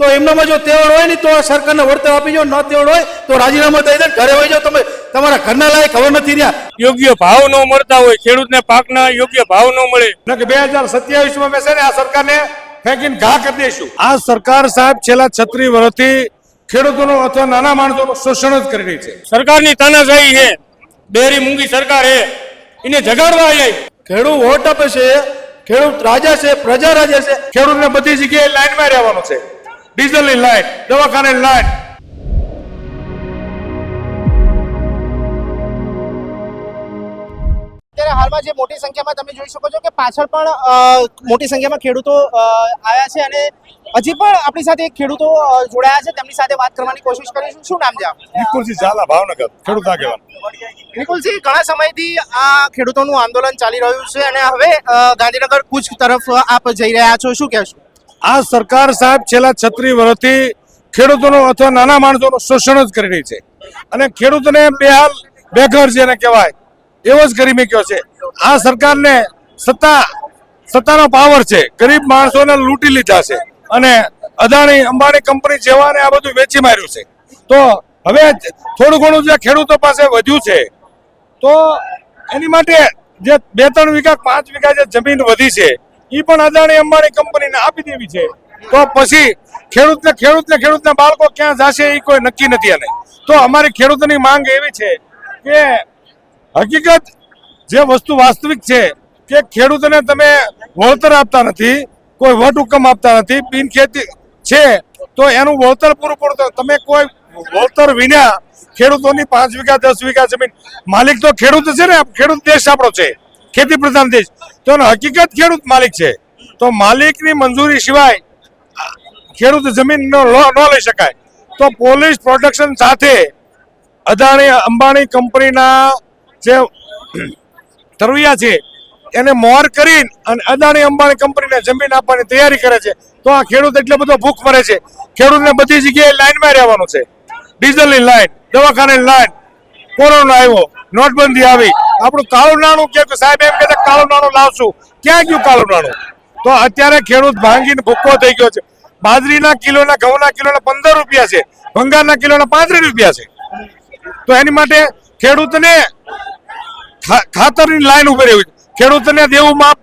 તો એમનામાં જો તેવડ હોય ને તો સરકારને વળતર આપી જો, ન તેવડ હોય તો રાજીનામા દઈ દે, ઘરે હોય જાઓ. તમે તમારા ઘરના લાયક ખબર નથી રહ્યા. યોગ્ય ભાવ ન મળતા હોય, ખેડૂતને પાકના યોગ્ય ભાવ ન મળે. 2027 માં છે ને આ સરકારને ફેંકીને ઘા કરી દઈશું. આ સરકાર સાહેબ છેલ્લા 36 વર્ષથી ખેડૂતોનું અથવા નાના માણસોનું શોષણ જ કરી રહી છે. સરકારની તાનાશાહી છે, બેરી મૂંગી સરકાર છે, એને જગાડવા જાય. ખેડૂત વોટ આપે છે, ખેડૂત રાજા છે, પ્રજા રાજા છે. ખેડૂતને બધી જગ્યાએ લાઈનમાં રહેવાનું છે. ડીઝલની લાઈન, દવાખાનાની લાઈન. અત્યારે હાલમાં જે મોટી સંખ્યામાં તમે જોઈ શકો છો કે પાછળ પણ મોટી સંખ્યામાં ખેડૂતો આવ્યા છે અને હજી પણ આપણી સાથે ખેડૂતો જોડાયા છે. તેમની સાથે વાત કરવાની કોશિશ કરીશું. શું નામ છે આપ? નિકુલસિંહ ઝાલા, ભાવનગર, ખેડૂત આગેવાન. નિકુલસિંહ, ઘણા સમયથી આ ખેડૂતોનું આંદોલન ચાલી રહ્યું છે અને હવે ગાંધીનગર કૂચ તરફ આપ જઈ રહ્યા છો, શું કહેશો? આ સરકાર સાહેબ છેલ્લા 36 વર્ષથી ખેડૂતોનું અથવા નાના માણસોનું શોષણ જ કરી રહી છે અને ખેડૂતને બેહાલ બેઘર જેને કહેવાય એવો જ કરી મૂક્યો છે. આ સરકારને સત્તાનો પાવર છે, ગરીબ માણસોને લૂંટી લીધા છે અને અદાણી અંબાણી કંપની જેવાને આ બધું વેચી માર્યું છે. તો હવે થોડું ઘણું જે ખેડૂતો પાસે વધ્યું છે તો એની માટે જે 2-3 વીઘા 5 વીઘા જે જમીન વધી છે એ પણ અદાણી અંબાણી કંપનીને આપી દેવી છે. તો પછી ખેડૂતના બાળકો ક્યાં જશે એ કોઈ નક્કી નથી. અને તો અમારી ખેડૂતોની માંગ એવી છે કે હકીકત જે વસ્તુ વાસ્તવિક છે કે ખેડૂતોને તમે વળતર આપતા નથી, કોઈ વટ હુકમ આપતા નથી, બિનખેતી છે તો એનું વળતર પૂરું પડતું. તમે કોઈ વળતર વિના ખેડૂતોની 5 વીઘા 10 વીઘા જમીન, માલિક તો ખેડૂત છે ને. ખેડૂત દેશ આપણો છે, ખેતી પ્રધાન દેશ. તો હકીકત ખેડૂત માલિક છે. તો માલિકની મંજૂરી સિવાય ખેડૂત જમીન ન લઈ શકાય. તો પોલીસ પ્રોટેક્શન સાથે અદાણી અંબાણી કંપનીના જે તરવૈયા છે એને મોર કરીને અને અદાણી અંબાણી કંપનીને જમીન આપવાની તૈયારી કરે છે. તો આ ખેડૂત એટલે બધો ભૂખ મરે છે. ખેડૂતને બધી જગ્યાએ લાઈનમાં રહેવાનું છે. ડીઝલની લાઈન, દવાખાનાની લાઈન. કોરોના આવ્યો, નોટબંધી આવી, આપણું કાળું નાણું કે સાહેબ એમ કહેતા કાળું નાણું લાવશું, ક્યાં ગયું કાળું નાણું? તો અત્યારે ખેડૂત ભાંગીને ભૂક્કો થઈ ગયો છે. બાજરીના કિલોના, ઘઉંના કિલોના 15 રૂપિયા છે, ભંગારના કિલોના 35 રૂપિયા છે. તો એની માટે ખેડૂતને ખાતરની લાઈન ઉભી રહેવી. ખેડૂતને દેવું માફ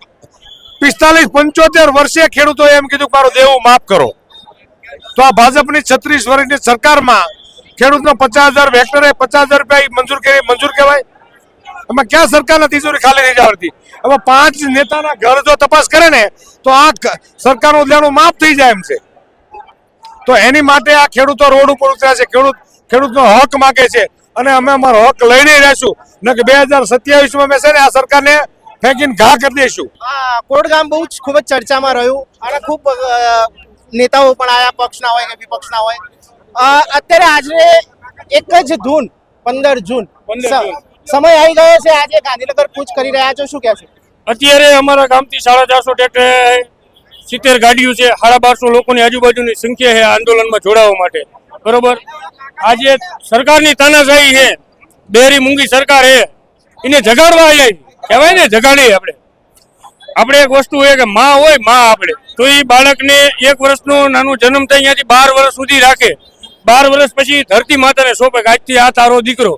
45-75 વર્ષે ખેડૂતોએ એમ કીધું મારું દેવું માફ કરો. તો આ ભાજપની 36 વર્ષની સરકારમાં ખેડૂતનો 50,000 હેક્ટરે 50,000 રૂપિયા મંજૂર કહેવાય? એમાં ક્યાં સરકારના તિજોરી ખાલી નહીં જવાતી? હવે 5 નેતાના ઘર જો તપાસ કરે ને તો આ સરકારનું દેણું માફ થઈ જાય એમ છે. તો એની માટે આ ખેડૂતો રોડ ઉપર ઉતર્યા છે. ખેડૂતનો હક માંગે છે અને અમે અમારો હક લઈને રહીશું. ન કે 2027 માં છે ને આ સરકારને ફેંકીને ઘા કરી દઈશું. કોટગામ બહુ જ ખૂબ જ ચર્ચામાં રહ્યું અને ખૂબ નેતાઓ પણ આયા, પક્ષના હોય કે વિપક્ષના હોય. અત્યારે આજે એક જ ધૂન 15 જૂન સમય આવી ગયો છે. આજે ગાંધીનગર કૂચ કરી રહ્યા છો, શું કહેશો? અત્યારે અમારા ગામથી 450 ટ્રેક્ટર, 70 ગાડીઓ છે, 1250 લોકોની આજુબાજુની સંખ્યા છે આંદોલનમાં જોડાવા માટે. બરોબર, આજે સરકારની તાનાશાહી છે, બેરી મૂંગી સરકાર છે, એને જગાડવા જાય. કહેવાય ને જગાડીએ આપણે એક વસ્તુ હોય કે માં હોય, માં આપણે તો એ બાળકને 1 વર્ષનો નાનો જન્મ થાય ત્યાંથી 12 વર્ષ સુધી રાખે. 12 વર્ષ પછી ધરતી માતાને સોંપે કે આજથી આ તારો દીકરો.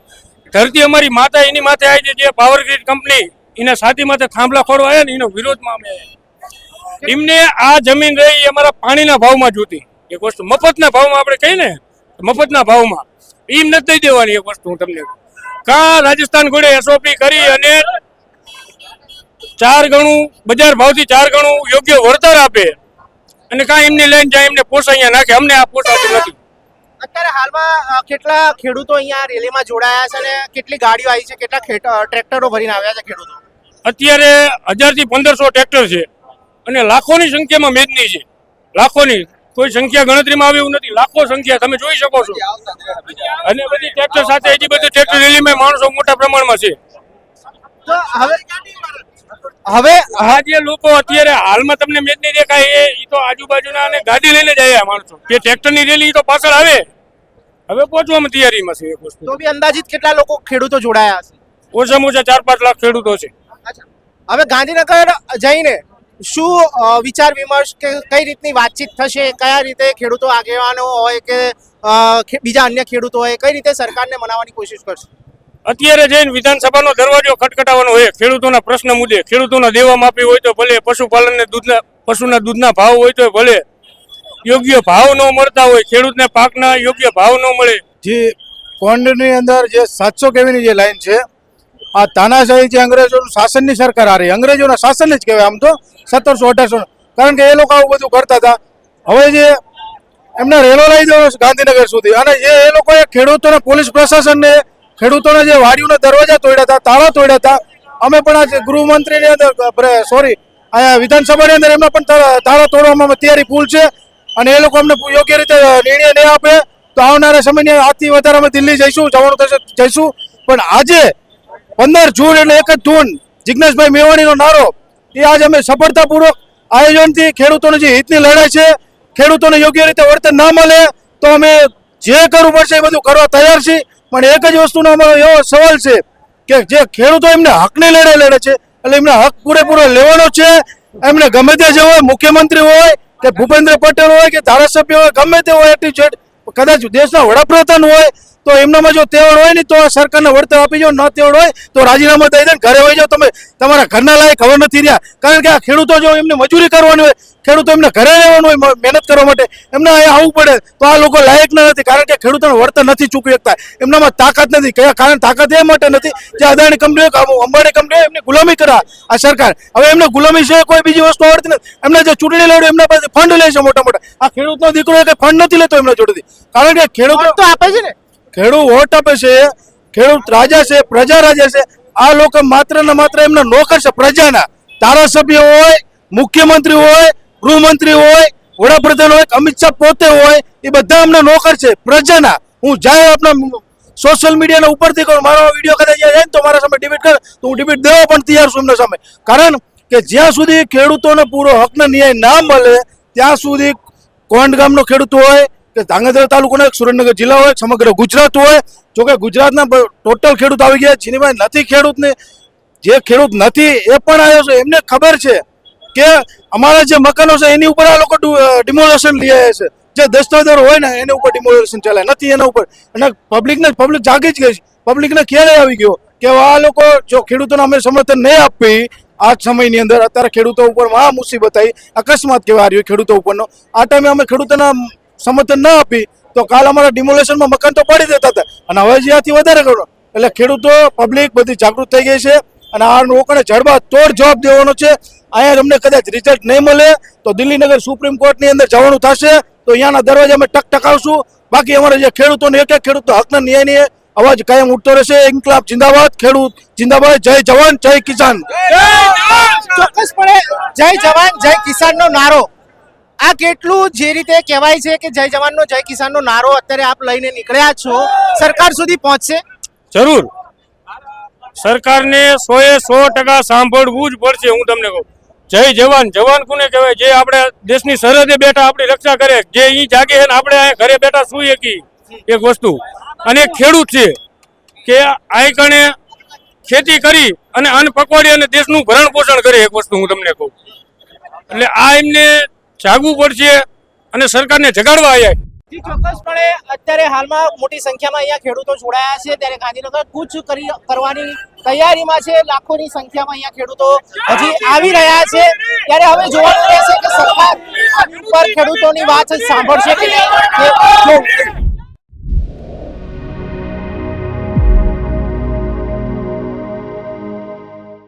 ધરતી અમારી માતા, એની માથે આવી જે પાવર ગ્રીડ કંપની એના સાથી માથે થાંભલા ખોડવા આવ્યા ને એનો વિરોધમાં અમે એમને આ જમીન રહી અમારા પાણીના ભાવમાં જોતી. એક વસ્તુ મફતના ભાવમાં આપણે કહીએ ને, મફતના ભાવમાં એમ નથી દઈ દેવાની. એક વસ્તુ હું તમને કાં રાજસ્થાન ઘોડે એસઓપી કરી અને 4 ગણું બજાર ભાવથી 4 ગણું યોગ્ય વળતર આપે અને કાં એમની લઈને જાય, એમને પોસાઅહીંયા નાખે. અમને આ પોસાતું નથી. અત્યારે હાલમાં કેટલા ખેડૂતો અહીંયા રેલીમાં જોડાયા છે અને કેટલી ગાડીઓ આવી છે, કેટલા ટ્રેક્ટરો ભરીને આવ્યા છે ખેડૂતો? અત્યારે 1000 થી 1500 ટ્રેક્ટર છે અને લાખોની સંખ્યામાં મેદની છે. લાખોની, કોઈ સંખ્યા ગણતરીમાં આવે એવું નથી. લાખો સંખ્યા તમે જોઈ શકો છો. અને બધી ટ્રેક્ટર સાથે હજી બધી ટ્રેક્ટર રેલીમાં માણસો મોટા પ્રમાણમાં છે. તો હવે આ જે લોકો અત્યારે હાલમાં તમને મેદની દેખાય એ તો આજુબાજુના અને ગાડી લઈને જ આવ્યા માણસો. જે ટ્રેક્ટરની રેલી તો પાછળ આવે, હવે પહોંચવામાં તૈયારીમાં છે. એક વસ્તુ તો બી અંદાજિત કેટલા લોકો ખેડૂતો જોડાયા હશે? ઓછામાં ઓછા 4-5 લાખ ખેડૂતો છે. હવે ગાંધીનગર જઈને વિચાર વિમર્શ કે કઈ રીતની વાતચીત થશે, કયા રીતે ખેડૂતો આગેવાનો હોય કે બીજા અન્ય ખેડૂતો હોય કઈ રીતે સરકારને મનાવવાની કોશિશ કરશે? અત્યારે જઈને વિધાનસભાનો દરવાજો ખટખટાવવાનો હોય ખેડૂતોના પ્રશ્ન મુદ્દે. ખેડૂતોના દેવા માફી હોય તો ભલે, પશુના દૂધના ભાવ હોય તો ભલે, યોગ્ય ભાવ ન મળતા હોય, ખેડૂતને પાકના યોગ્ય ભાવ ન મળે. જે કોંડની અંદર જે 700 કેવીની જે લાઈન છે, આ તાનાશાહી જે અંગ્રેજોનું શાસનની સરકાર આ રહી, અંગ્રેજોના શાસન જ કહેવાય આમ તો 1700-1800, કારણ કે એ લોકો આવું બધું કરતા હતા. હવે જે એમના રેલો લઈ જવો ગાંધીનગર સુધી, અને એ લોકોએ ખેડૂતોના પોલીસ પ્રશાસનને ખેડૂતોના જે વાડીઓના દરવાજા તોડ્યા હતા, તાળા તોડ્યા હતા. અમે પણ આ ગૃહમંત્રીની અંદર અહીંયા વિધાનસભાની અંદર એમના પણ તાળા તોડવામાં તૈયારી ફૂલ છે, અને એ લોકો અમને યોગ્ય રીતે નિર્ણય નહીં આપે તો આવનારા સમયની આથી વધારે અમે દિલ્હી જઈશું, જવાનું થશે જઈશું. પણ આજે 15 જૂન એટલે 1 જ જૂન જિજ્ઞેશભાઈ મેવાણીનો નારો, એ આજે અમે સફળતાપૂર્વક આયોજનથી ખેડૂતોની જે હિતની લડાઈ છે, ખેડૂતોને યોગ્ય રીતે વળતર ના મળે તો અમે જે કરવું પડશે એ બધું કરવા તૈયાર છીએ. પણ એક જ વસ્તુનો અમારો એવો સવાલ છે કે જે ખેડૂતો એમને હકની લડાઈ લડે છે, એટલે એમને હક પૂરેપૂરો લેવાનો છે. એમને ગમે તે જે હોય, મુખ્યમંત્રી હોય કે ભૂપેન્દ્ર પટેલ હોય કે ધારાસભ્ય હોય, ગમે તે હોય, કદાચ દેશના વડાપ્રધાન હોય, તો એમનામાં જો તેવડ હોય ને તો આ સરકારને વળતર આપી જાઓ, ન તેવડ હોય તો રાજીનામા દઈ દે, ઘરે વહી જાઓ. તમે તમારા ઘરના લાયક ખબર નથી રહ્યા, કારણ કે આ ખેડૂતો જો એમને મજૂરી કરવાની હોય, ખેડૂતો એમને ઘરે રહેવાનું હોય મહેનત કરવા માટે, એમને અહીંયા આવવું પડે તો આ લોકો લાયક નથી, કારણ કે ખેડૂતોને વળતર નથી ચૂકવી શકતા, એમનામાં તાકાત નથી. કયા કારણ તાકાત એ માટે નથી જે અદાણી કંપનીઓ, અંબાણી કંપનીઓ એમની ગુલામી કરા આ સરકાર. હવે એમને ગુલામી છે, કોઈ બીજી વસ્તુ આવડતી નથી. એમને જે ચૂંટણી લડ્યું એમના પાસે ફંડ લે છે મોટા મોટા. આ ખેડૂતનો દીકરો એ કઈ ફંડ નથી લેતો એમના જોડેથી, કારણ કે ખેડૂતો તો આપે છે ને, ખેડૂત વોટ આપે છે, ખેડૂત રાજા છે, પ્રજા રાજા છે. આ લોકો માત્ર ને માત્ર એમના નોકર છે પ્રજાના. ધારાસભ્ય હોય, મુખ્યમંત્રી હોય, ગૃહમંત્રી હોય, વડાપ્રધાન હોય, અમિત શાહ પોતે હોય, એ બધા એમના નોકર છે પ્રજાના. હું જાય આપણા સોશિયલ મીડિયાના ઉપરથી કહું, મારો વિડીયો કદાચ જાય ને તો મારા સામે ડિબેટ કરે તો હું ડિબેટ દેવા પણ તૈયાર છું એમના સામે. કારણ કે જ્યાં સુધી ખેડૂતોને પૂરો હકનો ન્યાય ના મળે ત્યાં સુધી કોંડ ગામનો ખેડૂત હોય કે ધાંગધ્રા તાલુકાનો સુરેન્દ્રનગર જિલ્લા હોય, સમગ્ર ગુજરાત હોય, જોકે ગુજરાતના ટોટલ ખેડૂત આવી ગયા. જેની પાસે નથી ખેડૂતને, જે ખેડૂત નથી એ પણ આવ્યો છે, એમને ખબર છે કે અમારા જે મકાનો છે એની ઉપર આ લોકો ડિમોલેશન લઈ આવ્યા છે. જે દસ્તાવેજો હોય ને એના ઉપર ડિમોલેશન ચાલે નથી એના ઉપર, અને પબ્લિક જાગી જ ગઈ છે. પબ્લિકને ખ્યાલ આવી ગયો કે આ લોકો જો ખેડૂતોને અમે સમર્થન નહીં આપી આ સમયની અંદર, અત્યારે ખેડૂતો ઉપર મહા મુસીબત આવી, અકસ્માત કહેવા રહ્યો ખેડૂતો ઉપરનો, આ ટાઈમે અમે ખેડૂતોના સમર્થન ના આપી તો કાલ અમારા ડિમોલેશનમાં મકાન તો પાડી દેતા હતા, અને હવે જ્યાંથી વધારે કરો. એટલે ખેડૂતો પબ્લિક બધી જાગૃત થઈ ગઈ છે, અને આ લોકોને જડબા તોડ જવાબ દેવાનો છે. અહીંયા તમને કદાચ રિઝલ્ટ નહીં મળે તો દિલ્હીનગર સુપ્રીમ કોર્ટની અંદર જવાનું થશે, તો અહીંયાના દરવાજા અમે ટકટકાવશું. બાકી અમારે જે ખેડૂતોને એક એક ખેડૂતો હકના ન્યાયની અવાજ કાયમ ઉઠતો રહેશે. ઇન્કલાબ જિંદાબાદ, ખેડૂત જિંદાબાદ, જય જવાન જય કિસાન. ચોક્કસપણે જય જવાન જય કિસાનનો નારો, આ કેટલું જે રીતે કહેવાય છે કે જય જવાનનો જય કિસાનનો નારો અત્યારે આપ લઈને નીકળ્યા છો, સરકાર સુધી પહોંચશે? જરૂર, સરકારને 100% સાંભળવું જ પડશે. હું તમને કહું, જય જવાન, જવાન કોને કહેવાય? જે આપણે દેશની સરહદે બેઠા આપણી રક્ષા કરે, જે અહીં જાગે છે ને આપણે અહીંયા ઘરે બેઠા સુઈ શકી, એક વસ્તુ. અને ખેડૂત છે કે અહીં કણે ખેતી કરી અને અન્ન પકવાડી અને દેશનું ભરણ પોષણ કરે, એક વસ્તુ હું તમને કહું. એટલે આ એમને જાગવું પડશે અને સરકારને જગાડવા આવ્યા. જી ચોક્કસપણે અત્યારે હાલમાં મોટી સંખ્યામાં અહીંયા ખેડૂતો જોડાયા છે, ત્યારે ગાંધીનગર કૂચ કરવાની તૈયારીમાં છે. લાખોની સંખ્યામાં અહીંયા ખેડૂતો હજી આવી રહ્યા છે, ત્યારે હવે જોવાનું રહેશે કે સરકાર આની ઉપર ખેડૂતોની વાત સાંભળશે કે નહીં.